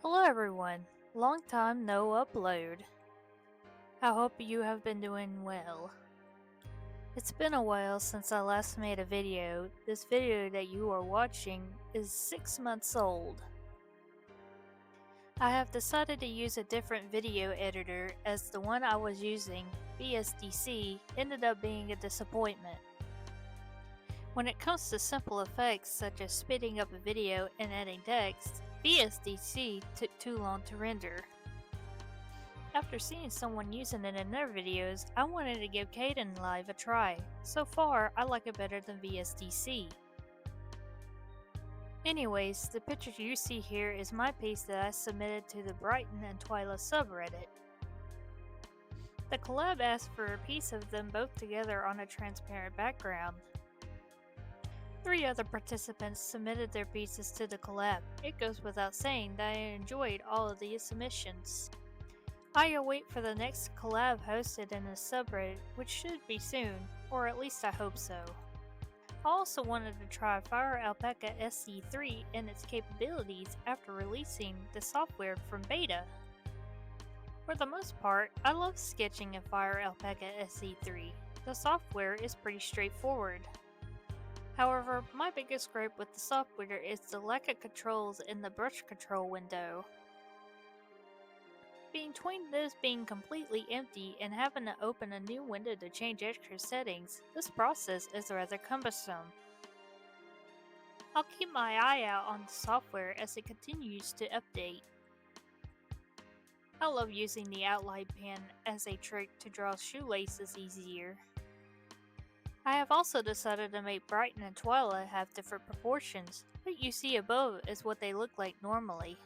Hello everyone, long time no upload. I hope you have been doing well. It's been a while since I last made a video. This video that you are watching is 6 months old. I have decided to use a different video editor as the one I was using, VSDC, ended up being a disappointment. When it comes to simple effects such as speeding up a video and adding text, VSDC took too long to render. After seeing someone using it in their videos, I wanted to give Kdenlive a try. So far, I like it better than VSDC. Anyways, the picture you see here is my piece that I submitted to the BriTwi and Twyla subreddit. The Collab asked for a piece of them both together on a transparent background. 3 other participants submitted their pieces to the Collab. It goes without saying that I enjoyed all of these submissions. I await for the next collab hosted in the subreddit, which should be soon, or at least I hope so. I also wanted to try FireAlpaca SE 3 and its capabilities after releasing the software from beta. For the most part, I love sketching in FireAlpaca SE 3. The software is pretty straightforward. However, my biggest gripe with the software is the lack of controls in the brush control window. Between this being completely empty and having to open a new window to change extra settings, this process is rather cumbersome. I'll keep my eye out on the software as it continues to update. I love using the outline pen as a trick to draw shoelaces easier. I have also decided to make BriTwi and Twyla have different proportions. What you see above is what they look like normally.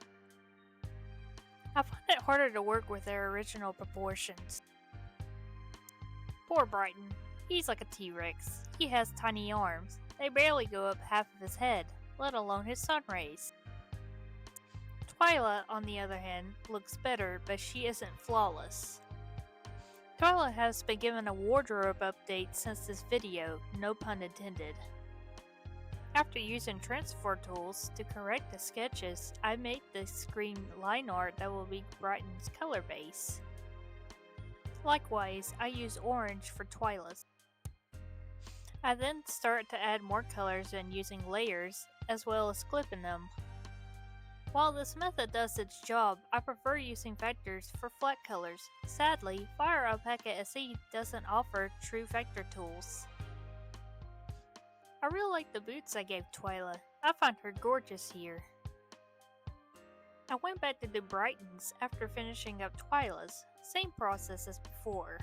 I find it harder to work with their original proportions. Poor BriTwi, he's like a T-Rex. He has tiny arms. They barely go up half of his head, let alone his sun rays. Twyla, on the other hand, looks better, but she isn't flawless. Twyla has been given a wardrobe update since this video, no pun intended. After using transfer tools to correct the sketches, I made the screen line art that will be BriTwi's color base. Likewise, I use orange for Twyla's. I then start to add more colors when using layers, as well as clipping them. While this method does its job, I prefer using vectors for flat colors. Sadly, FireAlpaca SE doesn't offer true vector tools. I really like the boots I gave Twyla. I find her gorgeous here. I went back to do BriTwi's after finishing up Twyla's. Same process as before.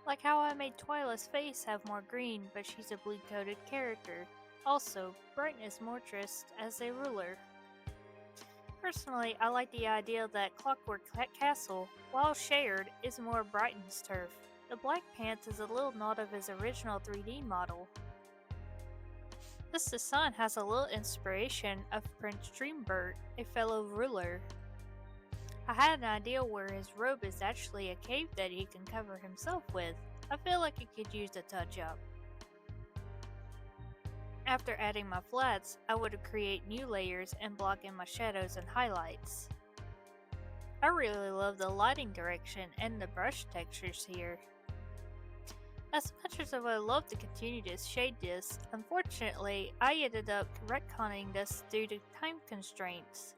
Like how I made Twyla's face have more green, but she's a blue-coated character. Also, BriTwi is more dressed as a ruler. Personally, I like the idea that Clockwork Castle, while shared, is more BriTwi's turf. The black pants is a little nod of his original 3D model. This design has a little inspiration of Prince Dreambert, a fellow ruler. I had an idea where his robe is actually a cape that he can cover himself with. I feel like it could use a touch-up. After adding my flats, I would create new layers and block in my shadows and highlights. I really love the lighting direction and the brush textures here. As much as I would love to continue to shade this, unfortunately, I ended up retconning this due to time constraints.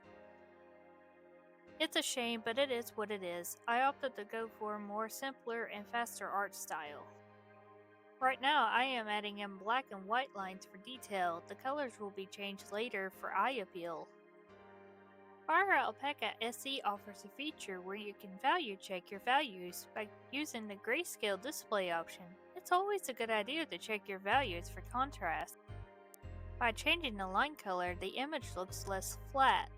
It's a shame, but it is what it is. I opted to go for a more simpler and faster art style. Right now, I am adding in black and white lines for detail. The colors will be changed later for eye appeal. FireAlpaca SE offers a feature where you can value check your values by using the grayscale display option. It's always a good idea to check your values for contrast. By changing the line color, the image looks less flat.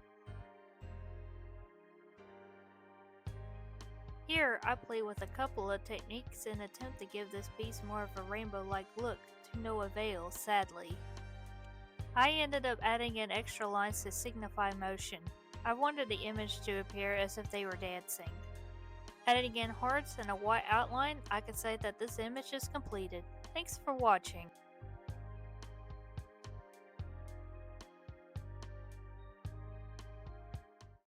Here, I play with a couple of techniques in an attempt to give this piece more of a rainbow-like look, to no avail, sadly. I ended up adding in extra lines to signify motion. I wanted the image to appear as if they were dancing. Adding in hearts and a white outline, I could say that this image is completed. Thanks for watching.